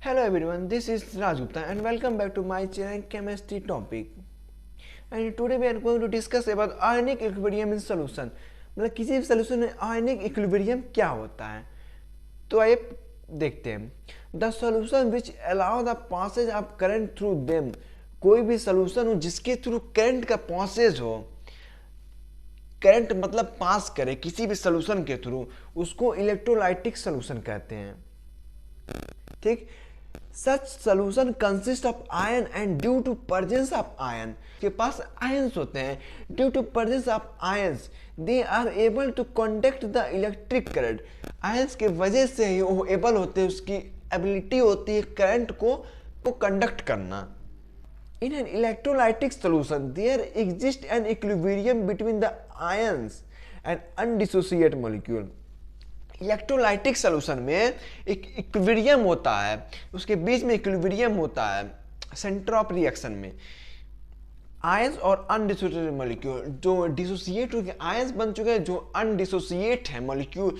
Hello everyone, this is Raj Gupta and welcome back to my channel chemistry topic. And today we are going to discuss about ionic equilibrium in solution. मतलब किसी भी solution में ionic equilibrium क्या होता है, तो आइए देखते हैं. The solution which allow the passage of current through them, कोई भी solution हो जिसके थ्रू current का passage हो, करंट मतलब पास करे किसी भी सोल्यूशन के थ्रू, उसको इलेक्ट्रोलाइटिक सोल्यूशन कहते हैं. ठीक. Such solution consist of ion and due to presence of ion, के पास आयंस होते हैं, due to presence of ions they are able to conduct the electric current. Ions के वजह से ही वो एबल होते हैं, उसकी एबिलिटी होती है करंट को कंडक्ट करना. In an electrolytic solution, there exists an equilibrium between the ions and undissociate molecule. Electrolytic solution में एक इक्विलिब्रियम होता है, उसके बीच में इक्विलिब्रियम होता है सेंटर ऑफ रिएक्शन में. आयंस और अनडिसोसिएटेड मॉलिक्यूल, जो डिसोसिएट हो गए आयंस बन चुके हैं, जो अनडिसोसिएट है मॉलिक्यूल,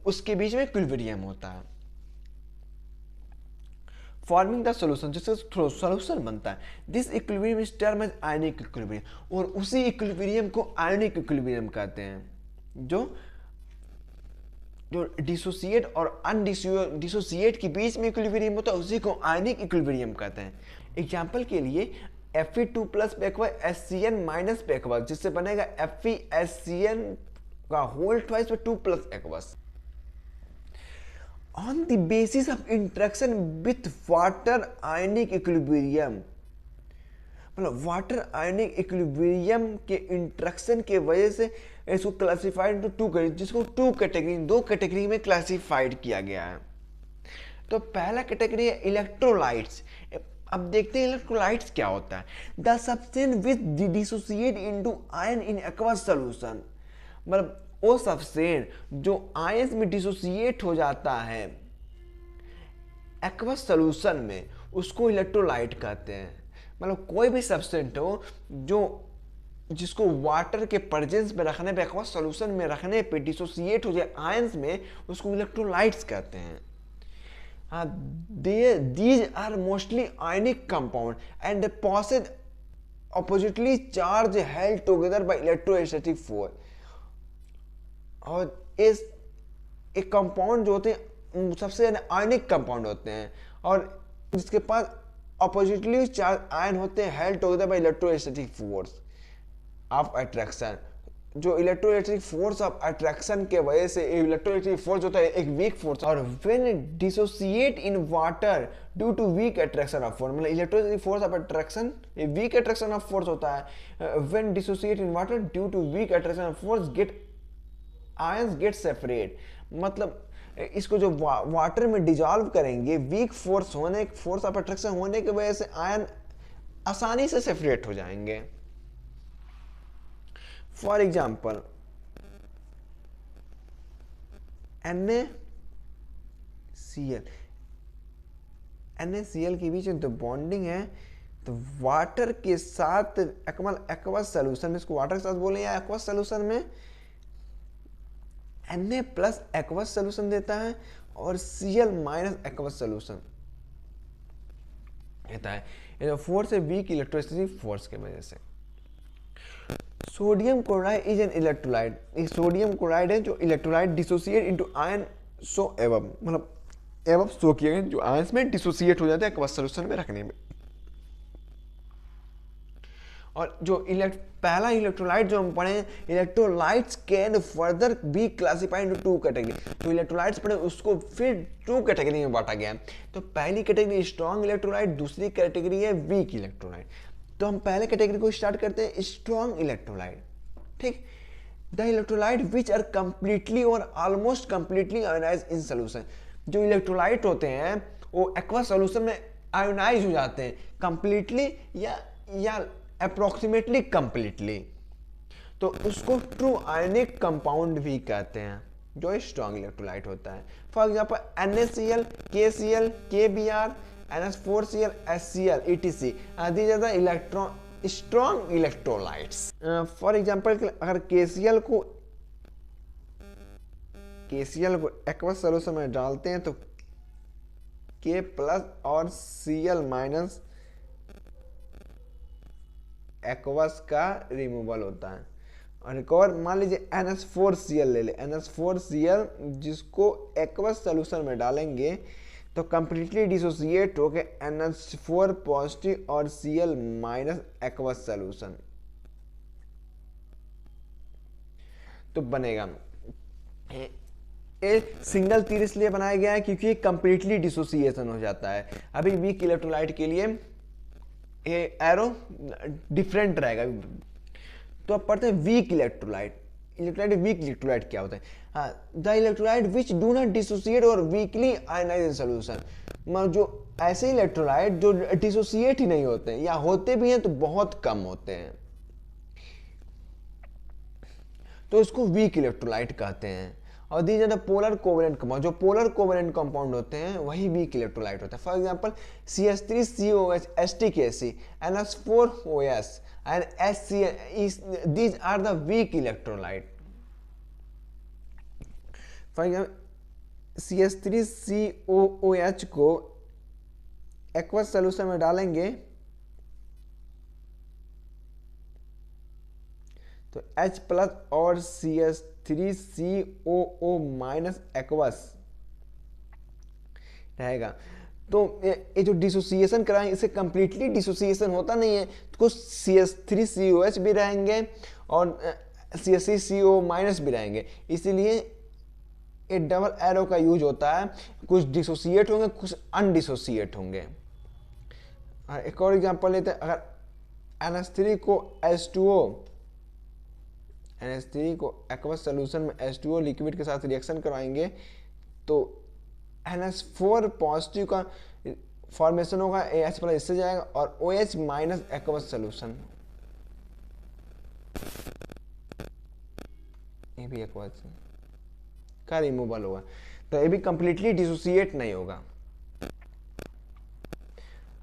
उसके बीच में इक्विलिब्रियम होता है. फॉर्मिंग द सोल्यूशन, जिससे सोल्यूशन बनता है. This equilibrium is term as ionic equilibrium, और उसी इक्विलिब्रियम को आयनिक इक्विलिब्रियम कहते हैं. जो डिसोसिएट और अनडिसोसिएट के बीच में इक्विलिब्रियम होता है, उसी को आयनिक इक्विलिब्रियम कहते हैं. एग्जांपल के लिए Fe2 प्लस पे एक्वा HCN माइनस पे एक्वा, जिससे बनेगा FeHCN का होल ट्वाइस पे 2 plus aqueous. On the basis of interaction with water ionic equilibrium, मतलब वाटर आयनिक इक्विलिब्रियम के इंट्रैक्शन के वजह से इसको क्लासिफाइड इनटू टू कैटेगरी, जिसको दो कैटेगरी में क्लासिफाइड किया गया है. तो पहला कैटेगरी है इलेक्ट्रोलाइट्स. अब देखते हैं इलेक्ट्रोलाइट्स क्या होता है. The substance which dissociate into ion in aqueous solution, मतलब वो सब्सटेंस जो आयंस में डिसोसिएट हो जाता है एक्वस सॉल्यूशन में, उसको इलेक्ट्रोलाइट कहते हैं. मतलब कोई भी सब्सटेंस हो जो जिसको वाटर के प्रेजेंस में रखने पे, एक्वस सॉल्यूशन में रखने पे डिसोसिएट हो जाए आयंस में, उसको इलेक्ट्रोलाइट्स कहते हैं. These are mostly ionic compound and they possess oppositely charge held together by electrostatic force. और इस एक कंपाउंड जो होते हैं सबसे आयनिक कंपाउंड होते हैं, और जिसके पास अपोजिटली चार्ज आयन होते हैं, held together by electrostatic force of attraction. जो इलेक्ट्रोस्टैटिक फोर्स ऑफ अट्रैक्शन के वजह से इलेक्ट्रोस्टैटिक फोर्स होता है एक वीक फोर्स. और when dissociate in water due to weak attraction of force, मतलब electrostatic force of attraction weak attraction of force होता है. When dissociate in water due to weak attraction of force get ions get separate, मतलब इसको जो water में dissolve करेंगे, weak force of attraction होने की वजह से आयन आसानी से सेपरेट हो जाएंगे. फॉर एग्जाम्पल NaCl के बीच में तो बॉन्डिंग है, तो वाटर के साथ एक्वस सोल्यूशन में, इसको वाटर के साथ बोले या एक्वस सोल्यूशन में Na प्लस एक्वस सोल्यूशन देता है और Cl माइनस एक्वस सोल्यूशन देता है. ये फोर्स है वीक इलेक्ट्रोस्टैटिक फोर्स के वजह से. Sodium chloride is an electrolyte. Sodium chloride है जो electrolyte dissociate into ion so एवब, मतलब एवब सो किए गए जो आयंस में डिसोसिएट हो जाते हैं एक्वस सोल्यूशन में रखने में. और जो पहला इलेक्ट्रोलाइट जो हम पढ़े, electrolytes can further be classified into two category. तो इलेक्ट्रोलाइट्स पढ़े उसको फिर टू कैटेगरी में बांटा गया. तो पहली कैटेगरी स्ट्रॉन्ग इलेक्ट्रोलाइट, दूसरी कैटेगरी है वीक इलेक्ट्रोलाइट. तो हम पहले कैटेगरी को स्टार्ट करते हैं स्ट्रॉन्ग इलेक्ट्रोलाइट. ठीक. The electrolyte which are completely और almost completely ionize in solution. जो इलेक्ट्रोलाइट होते हैं वो एक्वस सोल्यूशन में आयोनाइज हो जाते हैं कंप्लीटली या अप्रोक्सीमेटली कंप्लीटली, तो उसको ट्रू आयनिक कंपाउंड भी कहते हैं जो स्ट्रॉन्ग इलेक्ट्रोलाइट होता है. For example NaCl, KCl, KBr, NH4Cl, HCl, etc. These are the strong electrolytes. For example अगर KCl को एक्वस सोल्यूशन में डालते हैं तो के प्लस और Cl माइनस एक्वस का रिमूवल होता है। और एक और मान लीजिए NH4Cl ले ले, NH4Cl जिसको एक्वस सोल्यूशन में डालेंगे तो कंप्लीटली डिसोसिएट होके NH4 पॉजिटिव और Cl माइनस एक्वस सोल्यूशन तो बनेगा। ये सिंगल तीर इसलिए बनाया गया है क्योंकि कंप्लीटली डिसोसिएशन हो जाता है। अभी वीक इलेक्ट्रोलाइट के लिए ये एरो डिफरेंट रहेगा। तो अब पढ़ते हैं weak electrolyte. Electrolyte weak electrolyte क्या होता है? हाँ, the electrolyte which do not dissociate और वीकली आयनाइज इन सोल्यूशन, मतलब जो ऐसे इलेक्ट्रोलाइट जो डिसोसिएट ही नहीं होते हैं या होते भी हैं तो बहुत कम होते हैं, तो इसको वीक इलेक्ट्रोलाइट कहते हैं। और these are the polar covalent compound, जो पोलर कोवेलेंट कंपाउंड होते हैं वही वीक इलेक्ट्रोलाइट होता है। For example CH3COH STKC NH4OS and HCl, these are the weak electrolyte. For example CH3COOH को एक्वस सोल्यूशन में डालेंगे तो H प्लस और CH3COO माइनस एक्वस रहेगा। तो ये जो डिसोसिएशन कराएंगे इससे कंप्लीटली डिसोसिएशन होता नहीं है, तो कुछ CH3COH भी रहेंगे और CH3CO माइनस भी रहेंगे, इसीलिए ये डबल एरो का यूज होता है। कुछ डिसोसिएट होंगे, कुछ अनडिसोसिएट होंगे। एक और एग्जांपल लेते हैं, अगर NH3 को NH3 को एक्वस सोल्यूशन में H2O लिक्विड के साथ रिएक्शन करवाएंगे तो NH4 पॉजिटिव का फॉर्मेशन होगा, AH प्लस इससे जाएगा और OH माइनस एक्वस सोल्यूशन, ये भी एक्वस का रिमूवल होगा, तो ये भी कंप्लीटली डिसोसिएट नहीं होगा।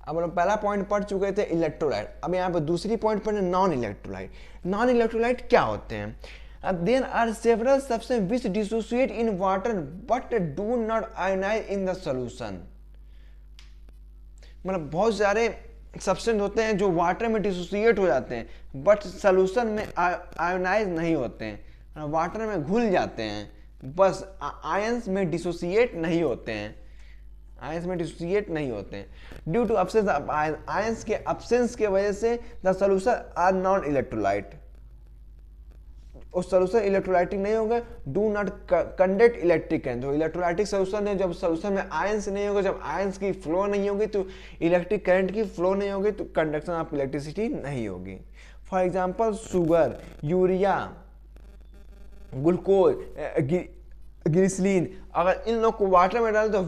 अब हम पहला पॉइंट पढ़ चुके थे इलेक्ट्रोलाइट, अब यहाँ पर दूसरी पॉइंट पर नॉन इलेक्ट्रोलाइट। नॉन इलेक्ट्रोलाइट क्या होते हैं? There are several substance which dissociate in water but do not ionise in the solution, मतलब बहुत सारे सब्सटेंस होते हैं जो वाटर में डिसोसिएट हो जाते हैं बट सॉल्यूशन में आयोनाइज नहीं होते हैं, वाटर में घुल जाते हैं, बस आयंस में डिसोसिएट नहीं होते हैं, आयंस में डिसोसिएट नहीं होते हैं। Due to absence of ions के एब्सेंस के वजह से the solution are non electrolyte, उस सॉल्यूशन इलेक्ट्रोलाइटिक नहीं होगा। Do not conduct electric current, जो इलेक्ट्रोलाइटिक सॉल्यूशन है जब सॉल्यूशन में आयंस नहीं होगा, जब आयंस की फ्लो नहीं होगी तो इलेक्ट्रिक करंट की फ्लो नहीं होगी, तो कंडक्शन ऑफ इलेक्ट्रिसिटी नहीं होगी। For example sugar, urea, glucose, glycerine, अगर इन लोग को वाटर में डालें तो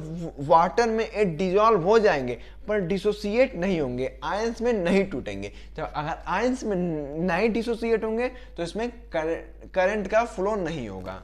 वाटर में ये डिजॉल्व हो जाएंगे पर डिसोसिएट नहीं होंगे, आयंस में नहीं टूटेंगे। तो अगर आयंस में नहीं डिसोसिएट होंगे तो इसमें करंट का फ्लो नहीं होगा।